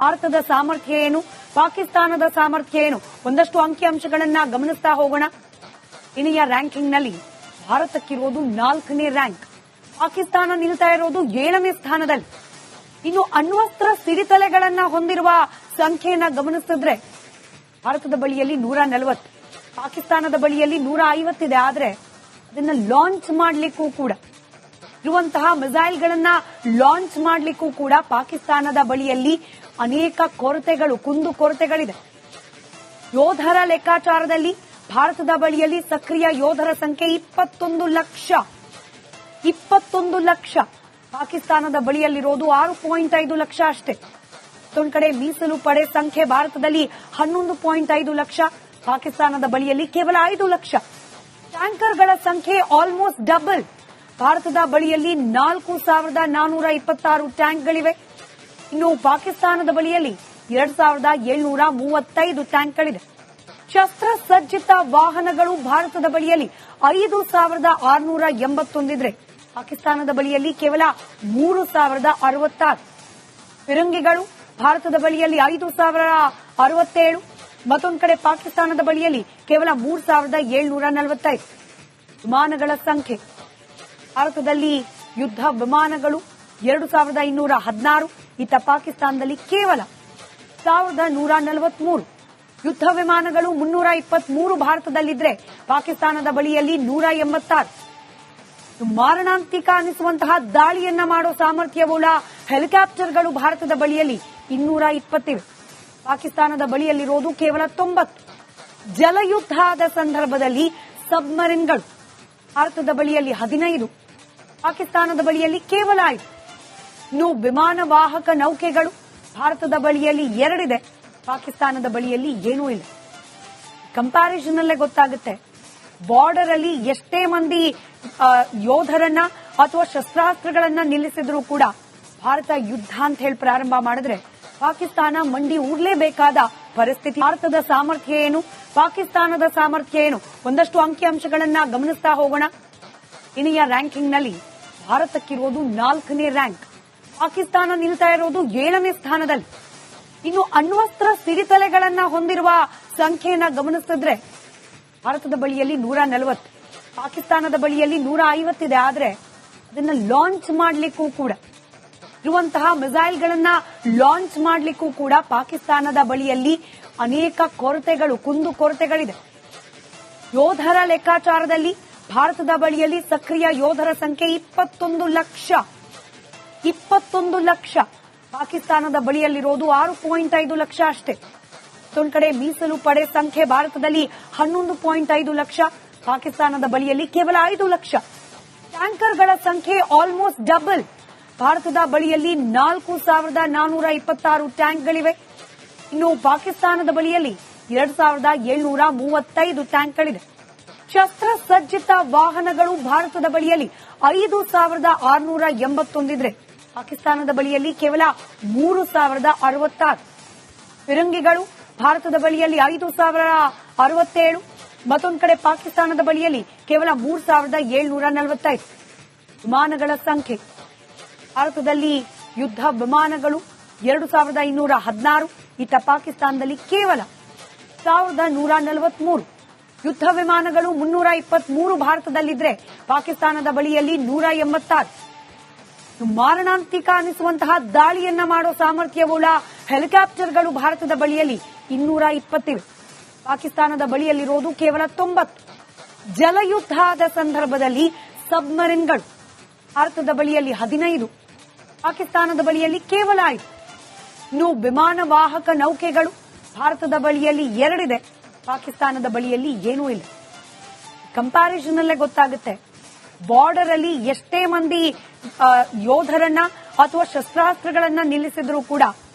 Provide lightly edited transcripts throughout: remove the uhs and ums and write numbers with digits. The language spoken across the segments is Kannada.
ಭಾರತದ ಸಾಮರ್ಥ್ಯ ಏನು, ಪಾಕಿಸ್ತಾನದ ಸಾಮರ್ಥ್ಯ ಏನು, ಒಂದಷ್ಟು ಅಂಕಿಅಂಶಗಳನ್ನ ಗಮನಿಸ್ತಾ ಹೋಗೋಣ. ಇನಿಯ ರ್ಯಾಂಕಿಂಗ್ನಲ್ಲಿ ಭಾರತಕ್ಕಿರೋದು 4ನೇ ರ್ಯಾಂಕ್, ಪಾಕಿಸ್ತಾನ ನಿಲ್ತಾ ಇರೋದು 7ನೇ ಸ್ಥಾನದಲ್ಲಿ. ಇನ್ನು ಅಣ್ವಸ್ತ್ರ ಸಿಡಿತಲೆಗಳನ್ನ ಹೊಂದಿರುವ ಸಂಖ್ಯೆಯನ್ನ ಗಮನಿಸಿದ್ರೆ ಭಾರತದ ಬಳಿಯಲ್ಲಿ 140, ಪಾಕಿಸ್ತಾನದ ಬಳಿಯಲ್ಲಿ 150 ಇದೆ. ಆದ್ರೆ ಅದನ್ನ ಲಾಂಚ್ ಮಾಡಲಿಕ್ಕೂ ಕೂಡ ಇರುವಂತಹ ಮಿಸೈಲ್ಗಳನ್ನ ಲಾಂಚ್ ಮಾಡಲಿಕ್ಕೂ ಕೂಡ ಪಾಕಿಸ್ತಾನದ ಬಳಿಯಲ್ಲಿ ಅನೇಕ ಕೊರತೆಗಳು, ಕುಂದುಕೊರತೆಗಳಿದೆ. ಯೋಧರ ಲೆಕ್ಕಾಚಾರದಲ್ಲಿ ಭಾರತದ ಬಳಿಯಲ್ಲಿ ಸಕ್ರಿಯ ಯೋಧರ ಸಂಖ್ಯೆ 21 ಲಕ್ಷ. 21 ಲಕ್ಷ. ಪಾಕಿಸ್ತಾನದ ಬಳಿಯಲ್ಲಿರೋದು 6.5 ಲಕ್ಷ ಅಷ್ಟೇ. ಮತ್ತೊಂದು ಕಡೆ ಮೀಸಲು ಪಡೆ ಸಂಖ್ಯೆ ಭಾರತದಲ್ಲಿ 11.5 ಲಕ್ಷ, ಪಾಕಿಸ್ತಾನದ ಬಳಿಯಲ್ಲಿ ಕೇವಲ 5 ಲಕ್ಷ. ಟ್ಯಾಂಕರ್ಗಳ ಸಂಖ್ಯೆ ಆಲ್ಮೋಸ್ಟ್ ಡಬಲ್. ಭಾರತದ ಬಳಿಯಲ್ಲಿ 4,426 ಟ್ಯಾಂಕ್ಗಳಿವೆ. ಇನ್ನು ಪಾಕಿಸ್ತಾನದ ಬಳಿಯಲ್ಲಿ 2,735 ಟ್ಯಾಂಕ್ಗಳಿದೆ. ಶಸ್ತ್ರಸಜ್ಜಿತ ವಾಹನಗಳು ಭಾರತದ ಬಳಿಯಲ್ಲಿ 5,681 ಇದ್ರೆ ಪಾಕಿಸ್ತಾನದ ಬಳಿಯಲ್ಲಿ ಕೇವಲ 3,066. ಫಿರಂಗಿಗಳು ಭಾರತದ ಬಳಿಯಲ್ಲಿ 5,067, ಮತ್ತೊಂದು ಕಡೆ ಪಾಕಿಸ್ತಾನದ ಬಳಿಯಲ್ಲಿ ಕೇವಲ 3,745. ವಿಮಾನಗಳ ಸಂಖ್ಯೆ ಭಾರತದಲ್ಲಿ ಯುದ್ಧ ವಿಮಾನಗಳು 2,216, ಇತ್ತ ಪಾಕಿಸ್ತಾನದಲ್ಲಿ ಕೇವಲ 1,143. ಯುದ್ಧ ವಿಮಾನಗಳು 323 ಭಾರತದಲ್ಲಿದ್ರೆ ಪಾಕಿಸ್ತಾನದ ಬಳಿಯಲ್ಲಿ 186. ಮಾರಣಾಂತಿಕ ಅನಿಸುವಂತಹ ದಾಳಿಯನ್ನ ಮಾಡೋ ಸಾಮರ್ಥ್ಯವುಳ್ಳ ಹೆಲಿಕಾಪ್ಟರ್ಗಳು ಭಾರತದ ಬಳಿಯಲ್ಲಿ 220 ಇವೆ. ಪಾಕಿಸ್ತಾನದ ಬಳಿಯಲ್ಲಿರೋದು ಕೇವಲ 90. ಜಲಯುದ್ಧದ ಸಂದರ್ಭದಲ್ಲಿ ಸಬ್ಮರಿನ್ಗಳು ಭಾರತದ ಬಳಿಯಲ್ಲಿ 15, ಪಾಕಿಸ್ತಾನದ ಬಳಿಯಲ್ಲಿ ಕೇವಲ 5. ಇನ್ನು ವಿಮಾನ ವಾಹಕ ನೌಕೆಗಳು ಭಾರತದ ಬಳಿಯಲ್ಲಿ 2 ಇದೆ, ಪಾಕಿಸ್ತಾನದ ಬಳಿಯಲ್ಲಿ ಏನೂ ಇಲ್ಲ. ಕಂಪ್ಯಾರಿಸನ್ ಅಲ್ಲೇ ಗೊತ್ತಾಗುತ್ತೆ ಬಾರ್ಡರ್ ಅಲ್ಲಿ ಎಷ್ಟೇ ಮಂದಿ ಯೋಧರನ್ನ ಅಥವಾ ಶಸ್ತ್ರಾಸ್ತ್ರಗಳನ್ನ ನಿಲ್ಲಿಸಿದ್ರೂ ಕೂಡ ಭಾರತ ಯುದ್ಧ ಅಂತ ಹೇಳಿ ಪ್ರಾರಂಭ ಮಾಡಿದ್ರೆ ಪಾಕಿಸ್ತಾನ ಮಂಡಿ ಊರ್ಲೇಬೇಕಾದ ಪರಿಸ್ಥಿತಿ. ಭಾರತದ ಸಾಮರ್ಥ್ಯ ಏನು, ಪಾಕಿಸ್ತಾನದ ಸಾಮರ್ಥ್ಯ ಏನು, ಒಂದಷ್ಟು ಅಂಕಿಅಂಶಗಳನ್ನ ಗಮನಿಸ್ತಾ ಹೋಗೋಣ. ಇನಿಯ ರ್ಯಾಂಕಿಂಗ್ನಲ್ಲಿ ಭಾರತಕ್ಕಿರೋದು 4ನೇ ರ್ಯಾಂಕ್, ಪಾಕಿಸ್ತಾನ ನಿಲ್ತಾ ಇರೋದು 7ನೇ ಸ್ಥಾನದಲ್ಲಿ. ಇನ್ನು ಅಣ್ವಸ್ತ್ರ ಸಿಡಿತಲೆಗಳನ್ನ ಹೊಂದಿರುವ ಸಂಖ್ಯೆಯನ್ನ ಗಮನಿಸಿದ್ರೆ ಭಾರತದ ಬಳಿಯಲ್ಲಿ 140, ಪಾಕಿಸ್ತಾನದ ಬಳಿಯಲ್ಲಿ 150 ಇದೆ. ಆದ್ರೆ ಅದನ್ನ ಲಾಂಚ್ ಮಾಡಲಿಕ್ಕೂ ಕೂಡ ಇರುವಂತಹ ಮಿಸೈಲ್ಗಳನ್ನ ಲಾಂಚ್ ಮಾಡಲಿಕ್ಕೂ ಕೂಡ ಪಾಕಿಸ್ತಾನದ ಬಳಿಯಲ್ಲಿ ಅನೇಕ ಕೊರತೆಗಳು, ಕುಂದುಕೊರತೆಗಳಿದೆ. ಯೋಧರ ಲೆಕ್ಕಾಚಾರದಲ್ಲಿ ಭಾರತದ ಬಳಿಯಲ್ಲಿ ಸಕ್ರಿಯ ಯೋಧರ ಸಂಖ್ಯೆ 21 ಲಕ್ಷ. 21 ಲಕ್ಷ. ಪಾಕಿಸ್ತಾನದ ಬಳಿಯಲ್ಲಿರೋದು 6.5 ಲಕ್ಷ ಅಷ್ಟೇ. ಮತ್ತೊಂದು ಕಡೆ ಮೀಸಲು ಪಡೆ ಸಂಖ್ಯೆ ಭಾರತದಲ್ಲಿ 11.5 ಲಕ್ಷ, ಪಾಕಿಸ್ತಾನದ ಬಳಿಯಲ್ಲಿ ಕೇವಲ 5 ಲಕ್ಷ. ಟ್ಯಾಂಕರ್ಗಳ ಸಂಖ್ಯೆ ಆಲ್ಮೋಸ್ಟ್ ಡಬಲ್. ಭಾರತದ ಬಳಿಯಲ್ಲಿ 4,426 ಟ್ಯಾಂಕ್ಗಳಿವೆ. ಇನ್ನು ಪಾಕಿಸ್ತಾನದ ಬಳಿಯಲ್ಲಿ 2,735 ಟ್ಯಾಂಕ್ಗಳಿದೆ. ಶಸ್ತ್ರಸಜ್ಜಿತ ವಾಹನಗಳು ಭಾರತದ ಬಳಿಯಲ್ಲಿ 5,681 ಇದ್ರೆ ಪಾಕಿಸ್ತಾನದ ಬಳಿಯಲ್ಲಿ ಕೇವಲ 3,066. ಫಿರಂಗಿಗಳು ಭಾರತದ ಬಳಿಯಲ್ಲಿ 5,067, ಮತ್ತೊಂದು ಕಡೆ ಪಾಕಿಸ್ತಾನದ ಬಳಿಯಲ್ಲಿ ಕೇವಲ 3,745. ವಿಮಾನಗಳ ಸಂಖ್ಯೆ ಭಾರತದಲ್ಲಿ ಯುದ್ಧ ವಿಮಾನಗಳು 2,216, ಇತ್ತ ಪಾಕಿಸ್ತಾನದಲ್ಲಿ ಕೇವಲ 1,143. ಯುದ್ಧ ವಿಮಾನಗಳು 323 ಭಾರತದಲ್ಲಿದ್ರೆ ಪಾಕಿಸ್ತಾನದ ಬಳಿಯಲ್ಲಿ 186. ಮಾರಣಾಂತಿಕ ಅನಿಸುವಂತಹ ದಾಳಿಯನ್ನ ಮಾಡೋ ಸಾಮರ್ಥ್ಯವುಳ್ಳ ಹೆಲಿಕಾಪ್ಟರ್ಗಳು ಭಾರತದ ಬಳಿಯಲ್ಲಿ 220 ಇವೆ. ಪಾಕಿಸ್ತಾನದ ಬಳಿಯಲ್ಲಿರೋದು ಕೇವಲ 90. ಜಲಯುದ್ಧದ ಸಂದರ್ಭದಲ್ಲಿ ಸಬ್ಮರಿನ್ಗಳು ಭಾರತದ ಬಳಿಯಲ್ಲಿ 15, ಪಾಕಿಸ್ತಾನದ ಬಳಿಯಲ್ಲಿ ಕೇವಲ 5. ಇನ್ನು ವಿಮಾನ ವಾಹಕ ನೌಕೆಗಳು ಭಾರತದ ಬಳಿಯಲ್ಲಿ 2 ಇದೆ, ಪಾಕಿಸ್ತಾನದ ಬಳಿಯಲ್ಲಿ ಏನೂ ಇಲ್ಲ. ಕಂಪ್ಯಾರಿಸನ್ ಅಲ್ಲೇ ಗೊತ್ತಾಗುತ್ತೆ ಬಾರ್ಡರ್ ಅಲ್ಲಿ ಎಷ್ಟೇ ಮಂದಿ ಯೋಧರನ್ನ ಅಥವಾ ಶಸ್ತ್ರಾಸ್ತ್ರಗಳನ್ನ ನಿಲ್ಲಿಸಿದ್ರೂ ಕೂಡ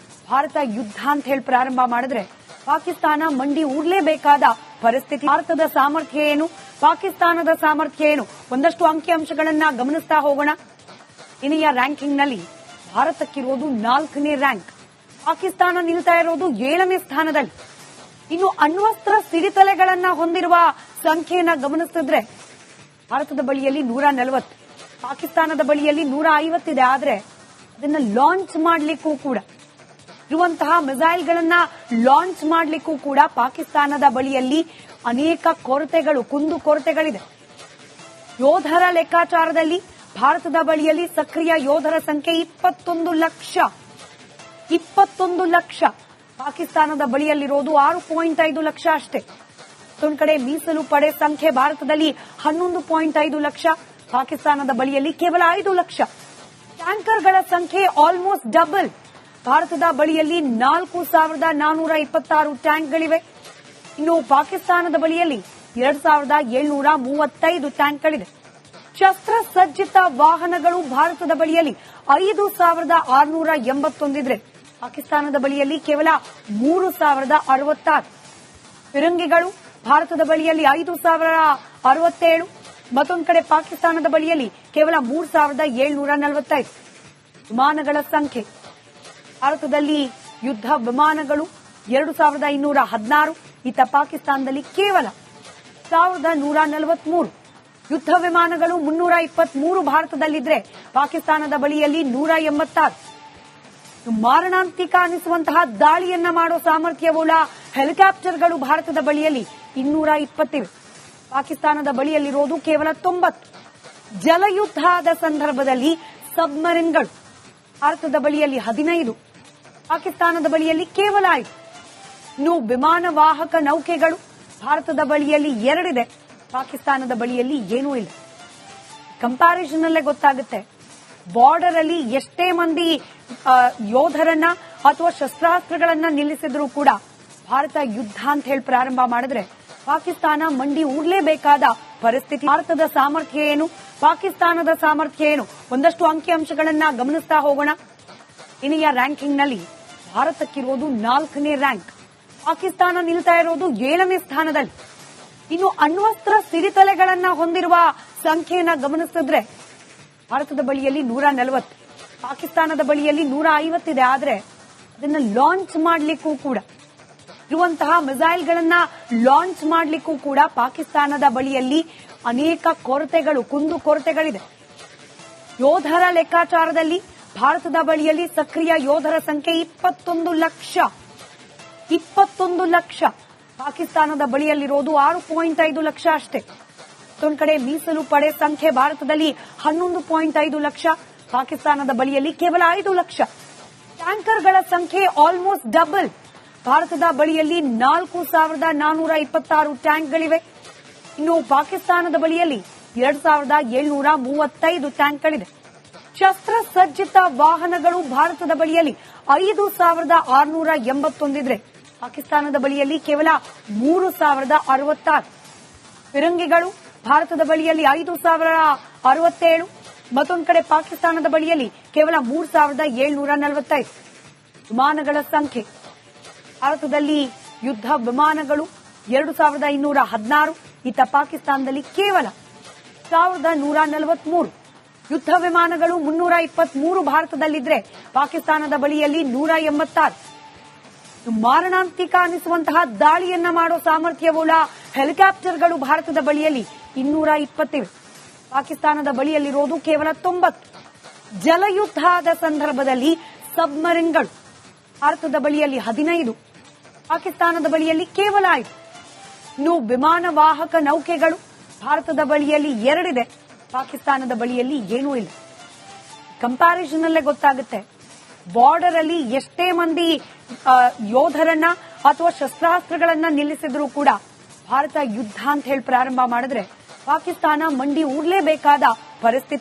ಭಾರತ ಯುದ್ಧ ಅಂತ ಹೇಳಿ ಪ್ರಾರಂಭ ಮಾಡಿದ್ರೆ ಪಾಕಿಸ್ತಾನ ಮಂಡಿ ಊರ್ಲೇಬೇಕಾದ ಪರಿಸ್ಥಿತಿ. ಭಾರತದ ಸಾಮರ್ಥ್ಯ ಏನು, ಪಾಕಿಸ್ತಾನದ ಸಾಮರ್ಥ್ಯ ಏನು, ಒಂದಷ್ಟು ಅಂಕಿಅಂಶಗಳನ್ನ ಗಮನಿಸ್ತಾ ಹೋಗೋಣ. ಇನಿಯ ರ್ಯಾಂಕಿಂಗ್ನಲ್ಲಿ ಭಾರತಕ್ಕಿರೋದು 4ನೇ ರ್ಯಾಂಕ್, ಪಾಕಿಸ್ತಾನ ನಿಲ್ತಾ ಇರೋದು 7ನೇ ಸ್ಥಾನದಲ್ಲಿ. ಇನ್ನು ಅಣ್ವಸ್ತ್ರ ಸಿಡಿತಲೆಗಳನ್ನ ಹೊಂದಿರುವ ಸಂಖ್ಯೆಯನ್ನ ಗಮನಿಸಿದ್ರೆ ಭಾರತದ ಬಳಿಯಲ್ಲಿ 140, ಪಾಕಿಸ್ತಾನದ ಬಳಿಯಲ್ಲಿ 150 ಇದೆ. ಆದ್ರೆ ಅದನ್ನ ಲಾಂಚ್ ಮಾಡಲಿಕ್ಕೂ ಕೂಡ ಇರುವಂತಹ ಮಿಸೈಲ್ಗಳನ್ನ ಲಾಂಚ್ ಮಾಡಲಿಕ್ಕೂ ಕೂಡ ಪಾಕಿಸ್ತಾನದ ಬಳಿಯಲ್ಲಿ ಅನೇಕ ಕುಂದುಕೊರತೆಗಳಿದೆ. ಯೋಧರ ಲೆಕ್ಕಾಚಾರದಲ್ಲಿ ಭಾರತದ ಬಳಿಯಲ್ಲಿ ಸಕ್ರಿಯ ಯೋಧರ ಸಂಖ್ಯೆ 21 ಲಕ್ಷ. ಪಾಕಿಸ್ತಾನದ ಬಳಿಯಲ್ಲಿರೋದು 6.5 ಲಕ್ಷ ಅಷ್ಟೇ. ಮತ್ತೊಂದು ಕಡೆ ಮೀಸಲು ಪಡೆ ಸಂಖ್ಯೆ ಭಾರತದಲ್ಲಿ 11.5 ಲಕ್ಷ, ಪಾಕಿಸ್ತಾನದ ಬಳಿಯಲ್ಲಿ ಕೇವಲ 5 ಲಕ್ಷ. ಟ್ಯಾಂಕರ್ಗಳ ಸಂಖ್ಯೆ ಆಲ್ಮೋಸ್ಟ್ ಡಬಲ್. ಭಾರತದ ಬಳಿಯಲ್ಲಿ 4,426 ಟ್ಯಾಂಕ್ಗಳಿವೆ. ಇನ್ನು ಪಾಕಿಸ್ತಾನದ ಬಳಿಯಲ್ಲಿ 2,735 ಟ್ಯಾಂಕ್ಗಳಿದೆ. ಶಸ್ತ್ರಸಜ್ಜಿತ ವಾಹನಗಳು ಭಾರತದ ಬಳಿಯಲ್ಲಿ 5,681 ಇದ್ರೆ ಪಾಕಿಸ್ತಾನದ ಬಳಿಯಲ್ಲಿ ಕೇವಲ 3,066. ಫಿರಂಗಿಗಳು ಭಾರತದ ಬಳಿಯಲ್ಲಿ 5,067, ಮತ್ತೊಂದು ಕಡೆ ಪಾಕಿಸ್ತಾನದ ಬಳಿಯಲ್ಲಿ ಕೇವಲ 3,745. ವಿಮಾನಗಳ ಸಂಖ್ಯೆ ಭಾರತದಲ್ಲಿ ಯುದ್ಧ ವಿಮಾನಗಳು 2,216, ಇತ್ತ ಪಾಕಿಸ್ತಾನದಲ್ಲಿ ಕೇವಲ 1,143. ಯುದ್ಧ ವಿಮಾನಗಳು 323 ಭಾರತದಲ್ಲಿದ್ರೆ ಪಾಕಿಸ್ತಾನದ ಬಳಿಯಲ್ಲಿ 186. ಮಾರಣಾಂತಿಕ ಅನಿಸುವಂತಹ ದಾಳಿಯನ್ನ ಮಾಡೋ ಸಾಮರ್ಥ್ಯವುಳ್ಳ ಹೆಲಿಕಾಪ್ಟರ್ಗಳು ಭಾರತದ ಬಳಿಯಲ್ಲಿ 220 ಇವೆ. ಪಾಕಿಸ್ತಾನದ ಬಳಿಯಲ್ಲಿರೋದು ಕೇವಲ 90. ಜಲಯುದ್ಧದ ಸಂದರ್ಭದಲ್ಲಿ ಸಬ್ಮರಿನ್ಗಳು ಭಾರತದ ಬಳಿಯಲ್ಲಿ 15, ಪಾಕಿಸ್ತಾನದ ಬಳಿಯಲ್ಲಿ ಕೇವಲ 5. ಇನ್ನು ವಿಮಾನ ವಾಹಕ ನೌಕೆಗಳು ಭಾರತದ ಬಳಿಯಲ್ಲಿ 2 ಇದೆ, ಪಾಕಿಸ್ತಾನದ ಬಳಿಯಲ್ಲಿ ಏನೂ ಇಲ್ಲ. ಕಂಪ್ಯಾರಿಸನ್ ಅಲ್ಲೇ ಗೊತ್ತಾಗುತ್ತೆ ಬಾರ್ಡರ್ ಅಲ್ಲಿ ಎಷ್ಟೇ ಮಂದಿ ಯೋಧರನ್ನ ಅಥವಾ ಶಸ್ತ್ರಾಸ್ತ್ರಗಳನ್ನ ನಿಲ್ಲಿಸಿದ್ರೂ ಕೂಡ ಭಾರತ ಯುದ್ಧ ಅಂತ ಹೇಳಿ ಪ್ರಾರಂಭ ಮಾಡಿದ್ರೆ ಪಾಕಿಸ್ತಾನ ಮಂಡಿ ಊರ್ಲೇಬೇಕಾದ ಪರಿಸ್ಥಿತಿ. ಭಾರತದ ಸಾಮರ್ಥ್ಯ ಏನು, ಪಾಕಿಸ್ತಾನದ ಸಾಮರ್ಥ್ಯ ಏನು, ಒಂದಷ್ಟು ಅಂಕಿಅಂಶಗಳನ್ನ ಗಮನಿಸ್ತಾ ಹೋಗೋಣ. ಇನಿಯ ರ್ಯಾಂಕಿಂಗ್ ನಲ್ಲಿ ಭಾರತಕ್ಕಿರೋದು 4ನೇ ರ್ಯಾಂಕ್, ಪಾಕಿಸ್ತಾನ ನಿಲ್ತಾ ಇರೋದು 7ನೇ ಸ್ಥಾನದಲ್ಲಿ. ಇನ್ನು ಅಣ್ವಸ್ತ್ರ ಸಿಡಿತಲೆಗಳನ್ನ ಹೊಂದಿರುವ ಸಂಖ್ಯೆಯನ್ನ ಗಮನಿಸಿದ್ರೆ ಭಾರತದ ಬಳಿಯಲ್ಲಿ 140, ಪಾಕಿಸ್ತಾನದ ಬಳಿಯಲ್ಲಿ 150 ಇದೆ. ಆದ್ರೆ ಅದನ್ನ ಲಾಂಚ್ ಮಾಡಲಿಕ್ಕೂ ಕೂಡ ಇರುವಂತಹ ಮಿಸೈಲ್ಗಳನ್ನ ಲಾಂಚ್ ಮಾಡಲಿಕ್ಕೂ ಕೂಡ ಪಾಕಿಸ್ತಾನದ ಬಳಿಯಲ್ಲಿ ಅನೇಕ ಕುಂದುಕೊರತೆಗಳಿದೆ. ಯೋಧರ ಲೆಕ್ಕಾಚಾರದಲ್ಲಿ ಭಾರತದ ಬಳಿಯಲ್ಲಿ ಸಕ್ರಿಯ ಯೋಧರ ಸಂಖ್ಯೆ 21 ಲಕ್ಷ. ಪಾಕಿಸ್ತಾನದ ಬಳಿಯಲ್ಲಿರೋದು 6.5 ಲಕ್ಷ ಅಷ್ಟೇ. ಮತ್ತೊಂದು ಕಡೆ ಮೀಸಲು ಪಡೆ ಸಂಖ್ಯೆ ಭಾರತದಲ್ಲಿ 11.5 ಲಕ್ಷ, ಪಾಕಿಸ್ತಾನದ ಬಳಿಯಲ್ಲಿ ಕೇವಲ 5 ಲಕ್ಷ. ಟ್ಯಾಂಕರ್ಗಳ ಸಂಖ್ಯೆ ಆಲ್ಮೋಸ್ಟ್ ಡಬಲ್. ಭಾರತದ ಬಳಿಯಲ್ಲಿ 4,426 ಟ್ಯಾಂಕ್ಗಳಿವೆ. ಇನ್ನು ಪಾಕಿಸ್ತಾನದ ಬಳಿಯಲ್ಲಿ 2,735 ಟ್ಯಾಂಕ್ಗಳಿದೆ. ಶಸ್ತ್ರಸಜ್ಜಿತ ವಾಹನಗಳು ಭಾರತದ ಬಳಿಯಲ್ಲಿ 5,681 ಇದ್ರೆ ಪಾಕಿಸ್ತಾನದ ಬಳಿಯಲ್ಲಿ ಕೇವಲ 3,066. ಫಿರಂಗಿಗಳು ಭಾರತದ ಬಳಿಯಲ್ಲಿ 5,067, ಮತ್ತೊಂದು ಕಡೆ ಪಾಕಿಸ್ತಾನದ ಬಳಿಯಲ್ಲಿ ಕೇವಲ 3,745. ವಿಮಾನಗಳ ಸಂಖ್ಯೆ ಭಾರತದಲ್ಲಿ ಯುದ್ಧ ವಿಮಾನಗಳು 2,216, ಇತ್ತ ಪಾಕಿಸ್ತಾನದಲ್ಲಿ ಕೇವಲ 1,143. ಯುದ್ಧ ವಿಮಾನಗಳು 323 ಭಾರತದಲ್ಲಿದ್ರೆ ಪಾಕಿಸ್ತಾನದ ಬಳಿಯಲ್ಲಿ 186. ಮಾರಣಾಂತಿಕ ಅನಿಸುವಂತಹ ದಾಳಿಯನ್ನ ಮಾಡೋ ಸಾಮರ್ಥ್ಯವುಳ್ಳ ಹೆಲಿಕಾಪ್ಟರ್ಗಳು ಭಾರತದ ಬಳಿಯಲ್ಲಿ 220 ಇವೆ. ಪಾಕಿಸ್ತಾನದ ಬಳಿಯಲ್ಲಿರೋದು ಕೇವಲ 90. ಜಲಯುದ್ಧದ ಸಂದರ್ಭದಲ್ಲಿ ಸಬ್ಮರಿನ್ಗಳು ಭಾರತದ ಬಳಿಯಲ್ಲಿ 15, ಪಾಕಿಸ್ತಾನದ ಬಳಿಯಲ್ಲಿ ಕೇವಲ 5. ಇನ್ನು ವಿಮಾನ ವಾಹಕ ನೌಕೆಗಳು ಭಾರತದ ಬಳಿಯಲ್ಲಿ 2 ಇದೆ, ಪಾಕಿಸ್ತಾನದ ಬಳಿಯಲ್ಲಿ ಏನೂ ಇಲ್ಲ. ಕಂಪ್ಯಾರಿಸನ್ ಅಲ್ಲೇ ಗೊತ್ತಾಗುತ್ತೆ ಬಾರ್ಡರ್ ಅಲ್ಲಿ ಎಷ್ಟೇ ಮಂದಿ ಯೋಧರನ್ನ ಅಥವಾ ಶಸ್ತ್ರಾಸ್ತ್ರಗಳನ್ನ ನಿಲ್ಲಿಸಿದ್ರೂ ಕೂಡ ಭಾರತ ಯುದ್ಧ ಅಂತ ಹೇಳಿ ಪ್ರಾರಂಭ ಮಾಡಿದ್ರೆ ಪಾಕಿಸ್ತಾನ ಮಂಡಿ ಊರ್ಲೇಬೇಕಾದ ಪರಿಸ್ಥಿತಿ.